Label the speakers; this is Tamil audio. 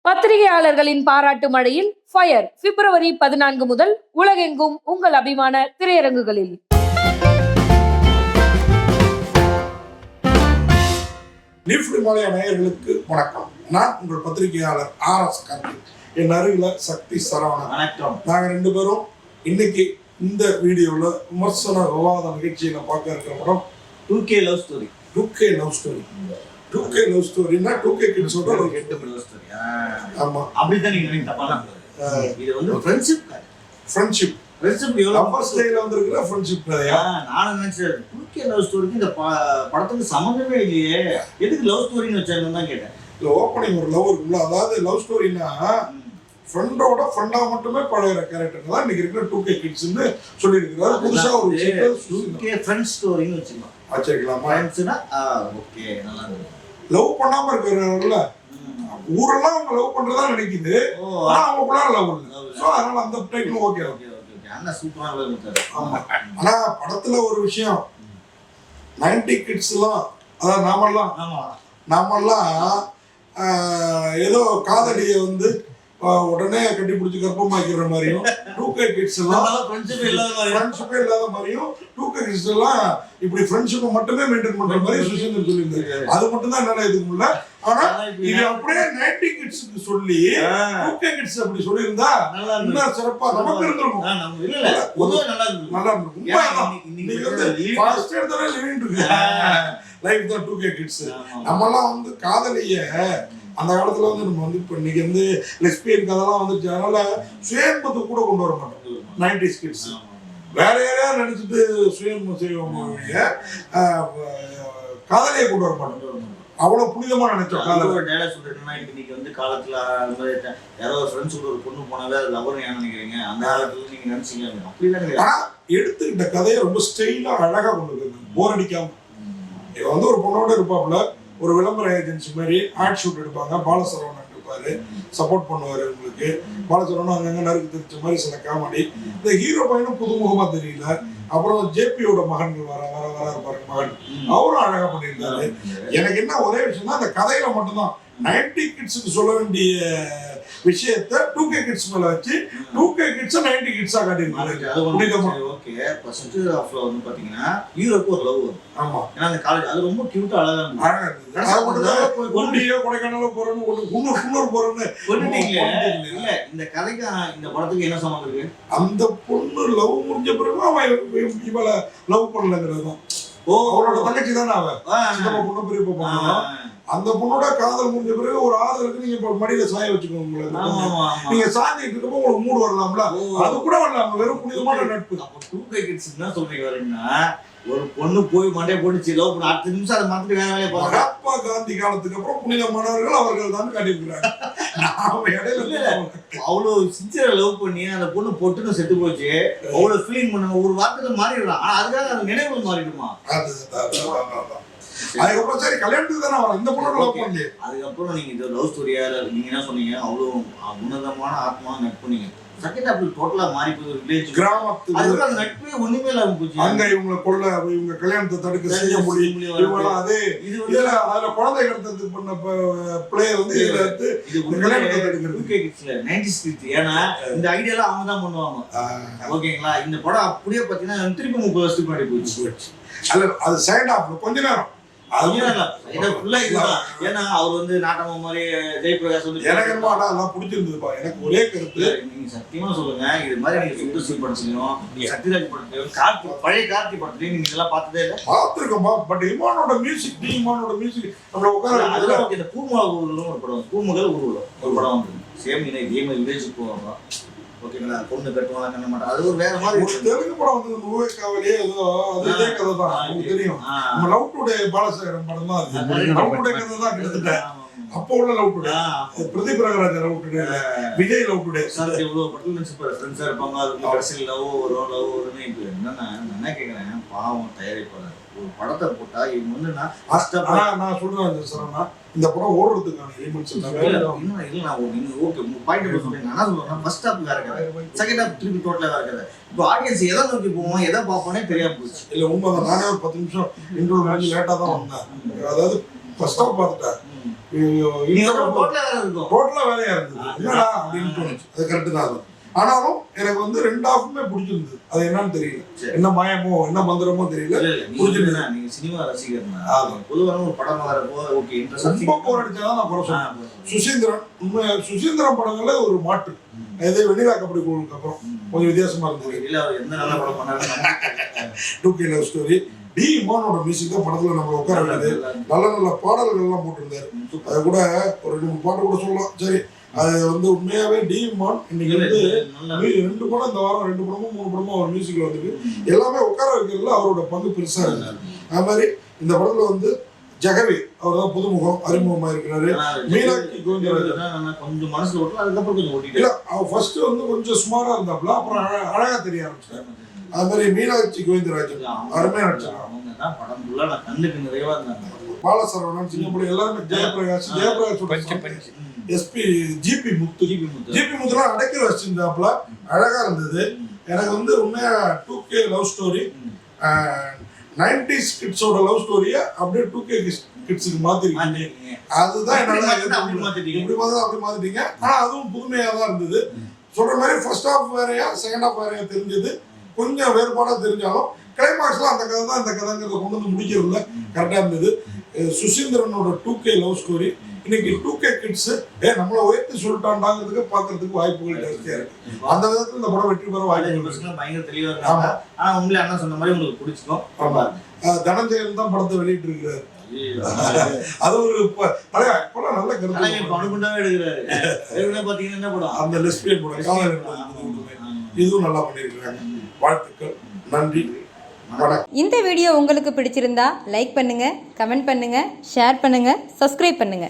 Speaker 1: பத்திரிகையாளர்களின் பாராட்டு மழையில் ஃபயர் பிப்ரவரி 14 முதல் உலகெங்கும் உங்கள் அபிமான திரையரங்குகளில்.
Speaker 2: நியூஸ்மாலய நேயர்களுக்கு வணக்கம். நான் உங்கள் பத்திரிகையாளர் ஆர்.எஸ். கார்த்திக். என் அருகில சக்தி சரவணன்.
Speaker 3: வணக்கம்.
Speaker 2: நாங்க ரெண்டு பேரும் இன்னைக்கு இந்த வீடியோல விமர்சன விவாத நிகழ்ச்சியில பார்க்க இருக்கிற படம்
Speaker 3: 2K love story.
Speaker 2: 2K love story. 2K love ஸ்டோரினா 2K கிட்ஸோட லவ் ஸ்டோரி. ஆமா,
Speaker 3: அப்படிதான் நீங்க தப்பான இது வந்து ஃப்ரெண்ட்ஷிப்
Speaker 2: லவ்வர் ஸ்டைல்ல வந்திருக்கிற ஃப்ரெண்ட்ஷிப் கதையா?
Speaker 3: நானும் நினைச்சேன் 2K லவ் ஸ்டோரிக்கு இந்த படத்துக்கு சம்மந்தமே இல்லையே, எதுக்கு லவ் ஸ்டோரின்னு வச்சாங்கன்னு தான் கேட்டேன்.
Speaker 2: இல்ல, ஓப்பனிங் ஒரு லவ் இருக்குல்ல, அதாவது லவ் ஸ்டோரினா ஃப்ரெண்டோட ஃப்ரெண்டா மட்டுமே பழகிற கேரக்டர் தான் இன்னைக்கு இருக்கிற 2K கிட்ஸ்னு சொல்லியிருக்கிறாரு. புதுசா ஒரு
Speaker 3: 2K ஃப்ரெண்ட்ஸ் ஸ்டோரின்னு வச்சுக்கலாம்.
Speaker 2: வச்சிருக்கலாமா?
Speaker 3: ஃப்ரெண்ட்ஸ்னா ஓகே, நல்லா இருக்கு.
Speaker 2: லவ் பண்ணாம இருக்கிறவங்கல ஊரெல்லாம் அவங்க லவ் பண்றதா நினைக்குது, ஆனா அவங்களுக்குள்ள லவ் இல்ல. சோ அதனால அந்த டைட்டில் ஓகே.
Speaker 3: அண்ணா சூப்பரா இருக்காரு.
Speaker 2: ஆமா, ஆனா படத்துல ஒரு விஷயம், 90 கிட்ஸ் எல்லாம், அதாவது நாமெல்லாம் ஏதோ காதலியை வந்து உடனே கட்டி பிடிச்சி கர்ப்பமாக்கிற மாதிரியும், 2K கிட்ஸ் எல்லாம் ஃப்ரெண்ட்ஷிப்பே இல்லாத மாதிரியும், 2K கிட்ஸ் எல்லாம் இப்படி ஃப்ரெண்ட்ஷிப்பை மட்டுமே மெயின்டைன் பண்ற மாதிரி சுஷேந்தர் சொல்லியிருந்தாரு. அது மட்டும் தான் என்னால எதுக்கு முடியல. ஆனா இது அப்படியே 90 கிட்ஸ்க்கு சொல்லி 2K கிட்ஸ் அப்படி சொல்லியிருந்தா இன்னும் சிறப்பா நமக்கு இருந்திருக்கும். நல்லா இருக்கும். இன்னைக்கு வந்து ஃபாஸ்ட் எடுத்தாலே லிவிங் இருக்கு லைஃப் தான் 2K கிட்ஸ். நம்மலாம் வந்து காதலிய அந்த காலத்துல வந்து நம்ம வந்து இப்போ இன்னைக்கு வந்து லெஸ்பியன் கதெல்லாம் வந்துச்சு, அதனால சுயன்பத்தை கூட கொண்டு வர மாட்டோம் 90s கிட்ஸ். வேற யாரையா நினைச்சிட்டு சுயன்பம் செய்வோம், காதலியை கொண்டு வர மாட்டோம். அவ்வளவு புனிதமா நினைச்சோம் காதல்.
Speaker 3: டேலா சொல்றேன்னா இன்னைக்கு வந்து காலத்துல யாரோ ஃப்ரெண்ட்ஸ் கூட ஒரு பொண்ணு போனாவே அது லவர் ஏன் நினைக்கிறீங்க, அந்த காலத்துல நீங்க நினைச்சீங்க அப்படிதான்.
Speaker 2: ஆனா எடுத்துக்கிட்ட கதையை ரொம்ப ஸ்டைலா அழகா கொண்டு வருவாங்க, போர் அடிக்காம. இவன் வந்து ஒரு பொண்ணோட இருப்பாப்புல, ஒரு விளம்பர ஏஜென்சி மாதிரி ஆட் ஷூட் எடுப்பாங்க. பாலசரவணன் இருப்பாரு, சப்போர்ட் பண்ணுவாரு உங்களுக்கு. பாலசரவணன் அங்கங்க நறுக்கு தெரிச்ச மாதிரி சில காமெடி. இந்த ஹீரோ பையனும் புதுமுகமா தெரியல. அப்புறம் ஜேபியோட மகன்கள் வர இருப்பாரு மகன், அவரும் அழகா பண்ணியிருந்தாரு. எனக்கு என்ன ஒரே விஷயம் தான், அந்த கதையில மட்டும்தான் 90 கிட்ஸுக்கு சொல்ல வேண்டிய விஷயத்த 2K கிட்ஸ் மேல வச்சு 2K கிட்ஸ் 90 கிட்ஸா காட்டியிருக்காரு.
Speaker 3: ஓகே, ஃபர்ஸ்ட் ஹாஃப்ல வந்து பாத்தீங்கன்னா ஹீரோக்கு ஒரு லவ் வரும். ஆமா, ஏன்னா அந்த காலேஜ் அது ரொம்ப கியூட்டா அழகா இருந்துச்சு.
Speaker 2: அழகா இருந்துச்சு. அது மட்டும் தான் கொண்டியோ கொடைக்கானலோ போறோம்னு குன்னூர் போறோம்னு
Speaker 3: கொண்டுட்டீங்களே. இல்ல, இந்த கதைக்கு இந்த படத்துக்கு என்ன சம்பந்தம் இருக்கு?
Speaker 2: அந்த பொண்ணு லவ் முடிஞ்ச பிறகு அவன் இவளை லவ் பண்ணலங்கிறது தான். அவளோட தங்கச்சி தானே அவன், சின்னப்பா பொண்ணு பெரியப்பா பொண்ணு. அந்த பொண்ணோட காதல் முடிஞ்ச பிறகு ஒரு ஆதரவுக்கு நீங்க இப்ப மடியில சாய வச்சுக்கோங்க. நீங்க சாஞ்சிட்டு இருக்கப்போ உங்களுக்கு மூடு வரலாம்ல, அது கூட வரலாம். வெறும் புனிதமான நட்பு.
Speaker 3: 2K கிட்ஸ் என்ன சொல்றீங்க வரீங்கன்னா, ஒரு பொண்ணு போய் மண்டையை போட்டு லவ் பண்ண 10 நிமிஷம் அதை மாத்திட்டு வேற வேலையை பார்க்க.
Speaker 2: மகாத்மா காந்தி காலத்துக்கு அப்புறம் புனிதமானவர்கள் அவர்கள் தான் காட்டியிருக்கிறாங்க.
Speaker 3: அவ்வளவு சின்சியரா லவ் பண்ணி அந்த பொண்ணு பொட்டுன்னு செத்து போச்சு, அவ்வளவு ஃபீலிங் பண்ண ஒரு வார்த்தையில மாறிடுறான். ஆனா அதுக்காக அந்த நினைவுகள் மாறிடுமா?
Speaker 2: அதுக்கப்புறம் சரி கல்யாணத்துக்கு தானே வரும். இந்த பொண்ணோட லவ் பண்ணி
Speaker 3: அதுக்கப்புறம் நீங்க இந்த லவ் ஸ்டோரியா நீங்க என்ன சொன்னீங்க, அவ்வளவு உன்னதமான ஆத்மா நட்பு. நீங்க செகண்ட் ஹாஃப்ல டோட்டலா மாறி போகுது. வில்லேஜ் கிராமத்து அதுக்கு அந்த நட்பே ஒண்ணுமே இல்லாம போச்சு.
Speaker 2: அங்க இவங்களை கொல்ல, இவங்க கல்யாணத்தை தடுக்க செய்ய முடியும். இவங்களாம் அது இதுல அதுல குழந்தை கடத்தத்துக்கு பண்ண பிளேயர் வந்து இதுல எடுத்து கல்யாணத்தை தடுக்கிறது.
Speaker 3: 2K கிட்ஸ்ல 90s kids. ஏன்னா இந்த ஐடியாலாம் அவங்க தான் பண்ணுவாங்க. ஓகேங்களா? இந்த படம் அப்படியே பாத்தீங்கன்னா திருப்பி 30 வருஷத்துக்கு முன்னாடி போச்சு.
Speaker 2: அல்ல, அது செகண்ட் ஹாஃப்ல கொஞ்ச நேரம்
Speaker 3: ஏன்னா அவர் வந்து நாட்டமா மாதிரி ஜெயபிரகாஷ் வந்து
Speaker 2: எனக்கு எல்லாம் பிடிச்சிருந்ததுப்பா. எனக்கு ஒரே கருத்து,
Speaker 3: நீங்க சத்தியமா சொல்லுங்க, இது மாதிரி நீங்க சுந்தர் படத்துலயும் சத்யராஜ் படத்துலயும் பழைய கார்த்தி படத்துலயும் நீங்க இதெல்லாம் பார்த்ததே இல்லை.
Speaker 2: பார்த்துருக்கோம்பா. பட் இமானோட மியூசிக் நம்மள உட்கார
Speaker 3: அதெல்லாம் ஓகே. இந்த பூமுகல் ஊர்வலம் ஒரு படம், பூமுகல் ஊர்வலம் ஒரு படம் வந்து சேம் இதே மாதிரி வில்லேஜுக்கு போவாங்க. ஓகேங்களா? பொண்ணு கட்டுவாங்க கண்ண மாட்டாங்க. அது ஒரு வேற மாதிரி
Speaker 2: தெலுங்கு படம் வந்து நூவே காவலே ஏதோ அதே கதை தான். உங்களுக்கு தெரியும், நம்ம லவ் டுடே பாலசேகரன் படம் தான். அது லவ் டுடே கதை தான் கிட்டத்தட்ட. அப்போ உள்ள love today, Pradeep Rangarajan love today, Vijay love today.
Speaker 3: இவ்வளவு படத்துல சூப்பர் ஃப்ரெண்ட்ஸா இருப்பாங்க. அது கடைசியில் லவ் வரும்னு இப்போ என்னன்னா நான் என்ன கேட்கறேன், பாவம் தயாரிப்பாளர் ஒரு படத்தை போட்டா இவங்க வந்து
Speaker 2: நான் சொல்றேன் சரவணா, இந்த படம் ஓடுறதுக்கான எலிமெண்ட்ஸ்
Speaker 3: ஃபர்ஸ்ட் ஹாஃப் வேற கதை, செகண்ட் ஹாஃப் திருப்பி டோட்டலா வேற கதை. இப்போ ஆடியன்ஸ் எதை நோக்கி போவோம், எதை பார்ப்போனே தெரியாம போச்சு.
Speaker 2: இல்ல உண்மைதான். நானே ஒரு 10 நிமிஷம் இன்டர்வியூ லேட்டா தான் வந்தேன். அதாவது ஃபர்ஸ்ட் ஹாஃப் பார்த்துட்டேன், டோட்டலா வேலையா இருந்தது. என்னடா அப்படின்னு தோணுச்சு. அது கரெக்ட் தான். அது ஆனாலும் எனக்கு வந்து 2 ஹாஃபுமே பிடிச்சிருந்தது. அது என்னன்னு தெரியல, என்ன மாயமோ என்ன மந்திரமோ தெரியல, புரிஞ்சுருந்தது.
Speaker 3: நீங்க சினிமா ரசிகர்னா பொதுவான ஒரு படம் வரப்போ ஓகே இன்ட்ரெஸ்ட்
Speaker 2: ரொம்ப போர் அடிச்சாதான் நான் குறை சொல்றேன். சுசீந்திரன் உண்மையா சுசீந்திரன் படங்கள்ல ஒரு மாற்று. இது வெண்ணிலா கபடி கோலுக்கு அப்புறம் கொஞ்சம் வித்தியாசமா இருந்தது.
Speaker 3: எந்த நல்ல படம் பண்ணாலும்
Speaker 2: 2K லவ் ஸ்டோரி. டி இமானோட மியூசிக் தான் படத்துல நம்ம உட்கார வேண்டியது. நல்ல நல்ல பாடல்கள் எல்லாம் போட்டிருந்தாரு. அது கூட ஒரு 2 பாட்டு கூட சொல்லலாம். சரி, அது வந்து உண்மையாவே டி இமான் இன்னைக்கு வந்து 2 படம் இந்த வாரம் 2 படமோ 3 படமோ அவர் மியூசிக்ல வந்துருக்கு. எல்லாமே உட்கார வைக்கிறதுல அவரோட பங்கு பெருசா இருக்கு. அது மாதிரி இந்த படத்துல வந்து ஜெகவி அவர் தான் புதுமுகம் அறிமுகமா இருக்கிறாரு. மீனாட்சி கோவிந்தராஜன்
Speaker 3: கொஞ்சம் மனசுல ஓட்டல, அதுக்கப்புறம் கொஞ்சம் ஓட்டிட்டு
Speaker 2: இல்ல, அவர் ஃபர்ஸ்ட் வந்து கொஞ்சம் சுமாரா இருந்தாப்ல, அப்புறம் அழகா தெரிய ஆரம்பிச்சாரு. அது மாதிரி மீனாட்சி கோவிந்தராஜன் அருமையா நடிச்சாங்க.
Speaker 3: படம் ஃபுல்லா நான் கண்ணுக்கு நிறைவா இருந்தாங்க.
Speaker 2: பாலசரவணன் சின்னப்படி எல்லாருமே ஜெயபிரகாஷ் எஸ்பி ஜிபி முத்துலாம் அடக்கி வச்சிருந்தாப்புல அழகா இருந்தது. எனக்கு வந்து உண்மையா 2K love story 90s கிட்ஸோட love ஸ்டோரியை அப்படியே 2K கிட்ஸுக்கு மாத்திருக்கீங்க. அதுதான் என்னால இப்படி அப்படி மாத்திட்டீங்க. ஆனா அதுவும் புதுமையா தான் இருந்தது. சொல்ற மாதிரி ஃபர்ஸ்ட் ஹாஃப் வேறையா செகண்ட் ஹாஃப் வேறையா தெரிஞ்சது. கொஞ்சம் வேறுபாடா தெரிஞ்சாலும் கிளைமாக்ஸ்ல அந்த கதை தான் இந்த கதைங்கிறத கொண்டு வந்து முடிக்கிறதுல கரெக்டா இருந்தது. சுசீந்திரனோட 2K லவ் ஸ்டோரி இன்னைக்கு 2K கிட்ஸ் நம்மள உயர்த்தி சொல்லிட்டாண்டாங்கிறதுக்கு பாக்குறதுக்கு வாய்ப்புகள் ஜாஸ்தியா இருக்கு. அந்த விதத்துல இந்த படம் வெற்றி பெற வாய்ப்பு
Speaker 3: பயங்கர தெளிவா இருக்காங்க. ஆனா உண்மையில அண்ணா சொன்ன மாதிரி உங்களுக்கு பிடிச்சிக்கும்.
Speaker 2: தனஞ்சயன் தான் படத்தை வெளியிட்டு இருக்கிறாரு. அது ஒரு இப்பெல்லாம் நல்ல கருத்து
Speaker 3: அனுகுண்டாவே எடுக்கிறாரு. பாத்தீங்கன்னா என்ன படம்,
Speaker 2: அந்த லெஸ்பியன் படம் காதல் இதுவும் நல்லா பண்ணிருக்காங்க. வாழ்த்துக்கள், நன்றி, வணக்கம்.
Speaker 4: இந்த வீடியோ உங்களுக்கு பிடிச்சிருந்தா லைக் பண்ணுங்க, கமெண்ட் பண்ணுங்க, ஷேர் பண்ணுங்க, சப்ஸ்கிரைப் பண்ணுங்க.